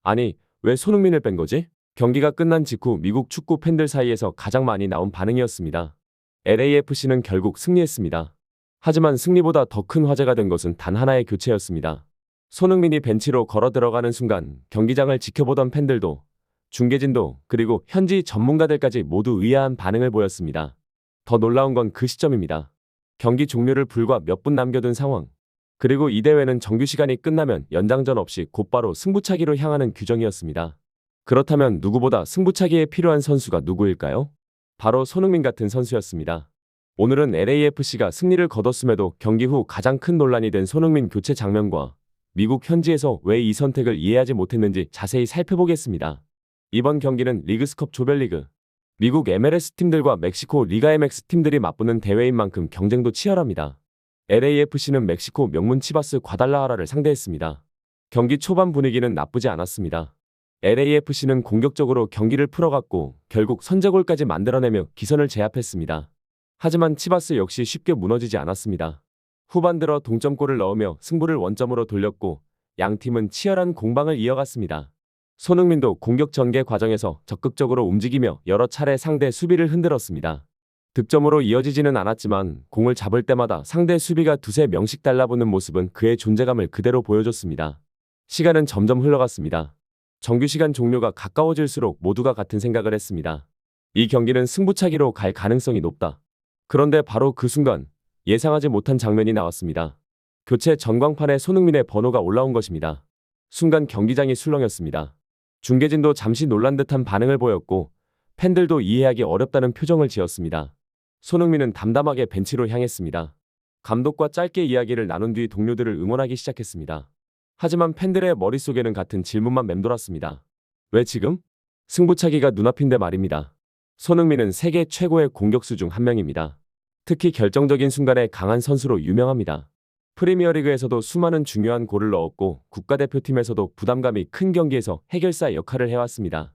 아니, 왜 손흥민을 뺀 거지? 경기가 끝난 직후 미국 축구 팬들 사이에서 가장 많이 나온 반응이었습니다. LAFC는 결국 승리했습니다. 하지만 승리보다 더 큰 화제가 된 것은 단 하나의 교체였습니다. 손흥민이 벤치로 걸어 들어가는 순간 경기장을 지켜보던 팬들도, 중계진도, 그리고 현지 전문가들까지 모두 의아한 반응을 보였습니다. 더 놀라운 건 그 시점입니다. 경기 종료를 불과 몇 분 남겨둔 상황. 그리고 이 대회는 정규 시간이 끝나면 연장전 없이 곧바로 승부차기로 향하는 규정이었습니다. 그렇다면 누구보다 승부차기에 필요한 선수가 누구일까요? 바로 손흥민 같은 선수였습니다. 오늘은 LAFC가 승리를 거뒀음에도 경기 후 가장 큰 논란이 된 손흥민 교체 장면과 미국 현지에서 왜 이 선택을 이해하지 못했는지 자세히 살펴보겠습니다. 이번 경기는 리그스컵 조별리그, 미국 MLS 팀들과 멕시코 리가 MX 팀들이 맞붙는 대회인 만큼 경쟁도 치열합니다. LAFC는 멕시코 명문 치바스 과달라하라를 상대했습니다. 경기 초반 분위기는 나쁘지 않았습니다. LAFC는 공격적으로 경기를 풀어갔고 결국 선제골까지 만들어내며 기선을 제압했습니다. 하지만 치바스 역시 쉽게 무너지지 않았습니다. 후반 들어 동점골을 넣으며 승부를 원점으로 돌렸고 양 팀은 치열한 공방을 이어갔습니다. 손흥민도 공격 전개 과정에서 적극적으로 움직이며 여러 차례 상대 수비를 흔들었습니다. 득점으로 이어지지는 않았지만 공을 잡을 때마다 상대 수비가 두세 명씩 달라붙는 모습은 그의 존재감을 그대로 보여줬습니다. 시간은 점점 흘러갔습니다. 정규 시간 종료가 가까워질수록 모두가 같은 생각을 했습니다. 이 경기는 승부차기로 갈 가능성이 높다. 그런데 바로 그 순간 예상하지 못한 장면이 나왔습니다. 교체 전광판에 손흥민의 번호가 올라온 것입니다. 순간 경기장이 술렁였습니다. 중계진도 잠시 놀란 듯한 반응을 보였고 팬들도 이해하기 어렵다는 표정을 지었습니다. 손흥민은 담담하게 벤치로 향했습니다. 감독과 짧게 이야기를 나눈 뒤 동료들을 응원하기 시작했습니다. 하지만 팬들의 머릿속에는 같은 질문만 맴돌았습니다. 왜 지금? 승부차기가 눈앞인데 말입니다. 손흥민은 세계 최고의 공격수 중 한 명입니다. 특히 결정적인 순간에 강한 선수로 유명합니다. 프리미어리그에서도 수많은 중요한 골을 넣었고 국가대표팀에서도 부담감이 큰 경기에서 해결사 역할을 해왔습니다.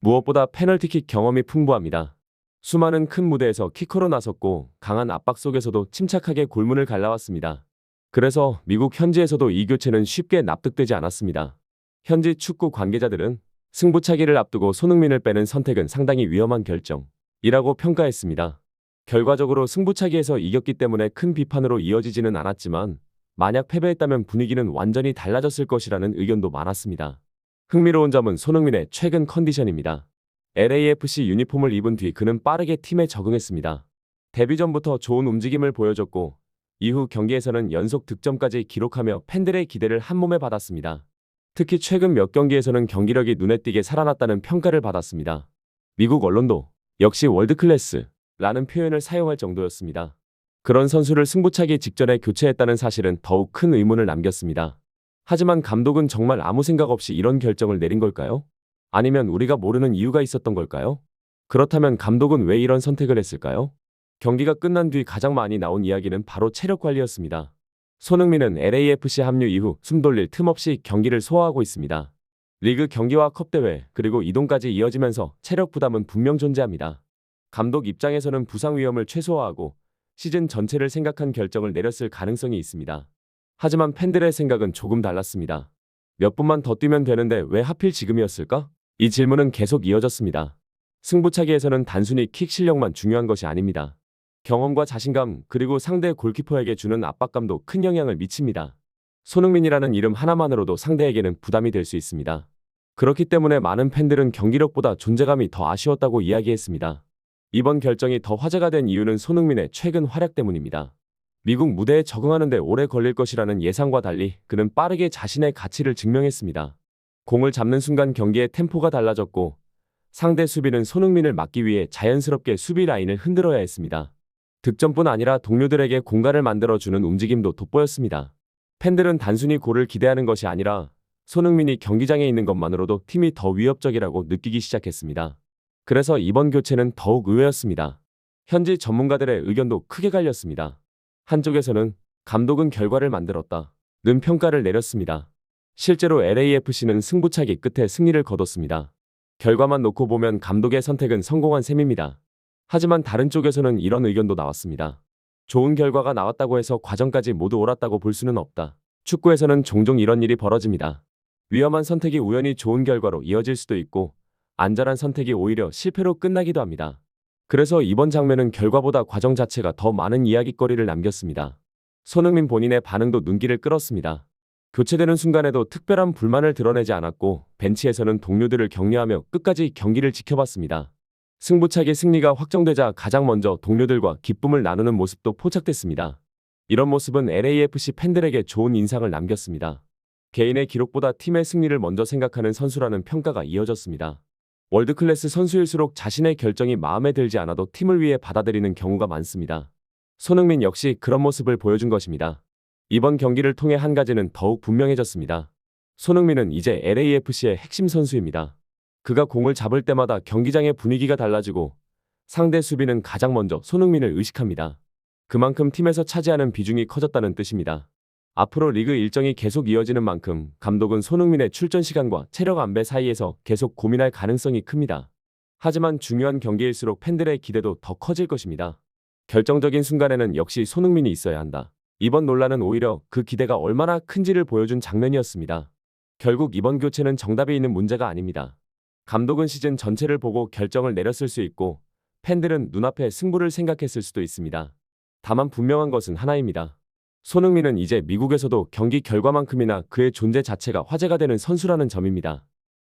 무엇보다 페널티킥 경험이 풍부합니다. 수많은 큰 무대에서 키커로 나섰고 강한 압박 속에서도 침착하게 골문을 갈라왔습니다. 그래서 미국 현지에서도 이 교체는 쉽게 납득되지 않았습니다. 현지 축구 관계자들은 승부차기를 앞두고 손흥민을 빼는 선택은 상당히 위험한 결정이라고 평가했습니다. 결과적으로 승부차기에서 이겼기 때문에 큰 비판으로 이어지지는 않았지만 만약 패배했다면 분위기는 완전히 달라졌을 것이라는 의견도 많았습니다. 흥미로운 점은 손흥민의 최근 컨디션입니다. LAFC 유니폼을 입은 뒤 그는 빠르게 팀에 적응했습니다. 데뷔 전부터 좋은 움직임을 보여줬고 이후 경기에서는 연속 득점까지 기록하며 팬들의 기대를 한몸에 받았습니다. 특히 최근 몇 경기에서는 경기력이 눈에 띄게 살아났다는 평가를 받았습니다. 미국 언론도 역시 월드클래스라는 표현을 사용할 정도였습니다. 그런 선수를 승부차기 직전에 교체했다는 사실은 더욱 큰 의문을 남겼습니다. 하지만 감독은 정말 아무 생각 없이 이런 결정을 내린 걸까요? 아니면 우리가 모르는 이유가 있었던 걸까요? 그렇다면 감독은 왜 이런 선택을 했을까요? 경기가 끝난 뒤 가장 많이 나온 이야기는 바로 체력 관리였습니다. 손흥민은 LAFC 합류 이후 숨 돌릴 틈 없이 경기를 소화하고 있습니다. 리그 경기와 컵대회 그리고 이동까지 이어지면서 체력 부담은 분명 존재합니다. 감독 입장에서는 부상 위험을 최소화하고 시즌 전체를 생각한 결정을 내렸을 가능성이 있습니다. 하지만 팬들의 생각은 조금 달랐습니다. 몇 분만 더 뛰면 되는데 왜 하필 지금이었을까? 이 질문은 계속 이어졌습니다. 승부차기에서는 단순히 킥 실력만 중요한 것이 아닙니다. 경험과 자신감 그리고 상대 골키퍼에게 주는 압박감도 큰 영향을 미칩니다. 손흥민이라는 이름 하나만으로도 상대에게는 부담이 될 수 있습니다. 그렇기 때문에 많은 팬들은 경기력보다 존재감이 더 아쉬웠다고 이야기했습니다. 이번 결정이 더 화제가 된 이유는 손흥민의 최근 활약 때문입니다. 미국 무대에 적응하는 데 오래 걸릴 것이라는 예상과 달리 그는 빠르게 자신의 가치를 증명했습니다. 공을 잡는 순간 경기의 템포가 달라졌고 상대 수비는 손흥민을 막기 위해 자연스럽게 수비 라인을 흔들어야 했습니다. 득점뿐 아니라 동료들에게 공간을 만들어주는 움직임도 돋보였습니다. 팬들은 단순히 골을 기대하는 것이 아니라 손흥민이 경기장에 있는 것만으로도 팀이 더 위협적이라고 느끼기 시작했습니다. 그래서 이번 교체는 더욱 의외였습니다. 현지 전문가들의 의견도 크게 갈렸습니다. 한쪽에서는 감독은 결과를 만들었다 는 평가를 내렸습니다. 실제로 LAFC는 승부차기 끝에 승리를 거뒀습니다. 결과만 놓고 보면 감독의 선택은 성공한 셈입니다. 하지만 다른 쪽에서는 이런 의견도 나왔습니다. 좋은 결과가 나왔다고 해서 과정까지 모두 옳았다고 볼 수는 없다. 축구에서는 종종 이런 일이 벌어집니다. 위험한 선택이 우연히 좋은 결과로 이어질 수도 있고 안전한 선택이 오히려 실패로 끝나기도 합니다. 그래서 이번 장면은 결과보다 과정 자체가 더 많은 이야깃거리를 남겼습니다. 손흥민 본인의 반응도 눈길을 끌었습니다. 교체되는 순간에도 특별한 불만을 드러내지 않았고 벤치에서는 동료들을 격려하며 끝까지 경기를 지켜봤습니다. 승부차기 승리가 확정되자 가장 먼저 동료들과 기쁨을 나누는 모습도 포착됐습니다. 이런 모습은 LAFC 팬들에게 좋은 인상을 남겼습니다. 개인의 기록보다 팀의 승리를 먼저 생각하는 선수라는 평가가 이어졌습니다. 월드클래스 선수일수록 자신의 결정이 마음에 들지 않아도 팀을 위해 받아들이는 경우가 많습니다. 손흥민 역시 그런 모습을 보여준 것입니다. 이번 경기를 통해 한 가지는 더욱 분명해졌습니다. 손흥민은 이제 LAFC의 핵심 선수입니다. 그가 공을 잡을 때마다 경기장의 분위기가 달라지고 상대 수비는 가장 먼저 손흥민을 의식합니다. 그만큼 팀에서 차지하는 비중이 커졌다는 뜻입니다. 앞으로 리그 일정이 계속 이어지는 만큼 감독은 손흥민의 출전 시간과 체력 안배 사이에서 계속 고민할 가능성이 큽니다. 하지만 중요한 경기일수록 팬들의 기대도 더 커질 것입니다. 결정적인 순간에는 역시 손흥민이 있어야 한다. 이번 논란은 오히려 그 기대가 얼마나 큰지를 보여준 장면이었습니다. 결국 이번 교체는 정답이 있는 문제가 아닙니다. 감독은 시즌 전체를 보고 결정을 내렸을 수 있고 팬들은 눈앞의 승부를 생각했을 수도 있습니다. 다만 분명한 것은 하나입니다. 손흥민은 이제 미국에서도 경기 결과만큼이나 그의 존재 자체가 화제가 되는 선수라는 점입니다.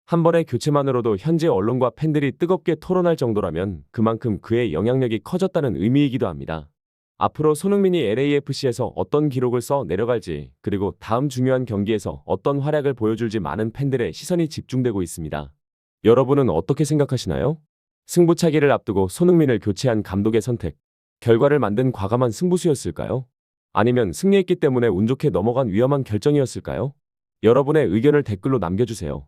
한 번의 교체만으로도 현지 언론과 팬들이 뜨겁게 토론할 정도라면 그만큼 그의 영향력이 커졌다는 의미이기도 합니다. 앞으로 손흥민이 LAFC에서 어떤 기록을 써 내려갈지 그리고 다음 중요한 경기에서 어떤 활약을 보여줄지 많은 팬들의 시선이 집중되고 있습니다. 여러분은 어떻게 생각하시나요? 승부차기를 앞두고 손흥민을 교체한 감독의 선택, 결과를 만든 과감한 승부수였을까요? 아니면 승리했기 때문에 운 좋게 넘어간 위험한 결정이었을까요? 여러분의 의견을 댓글로 남겨주세요.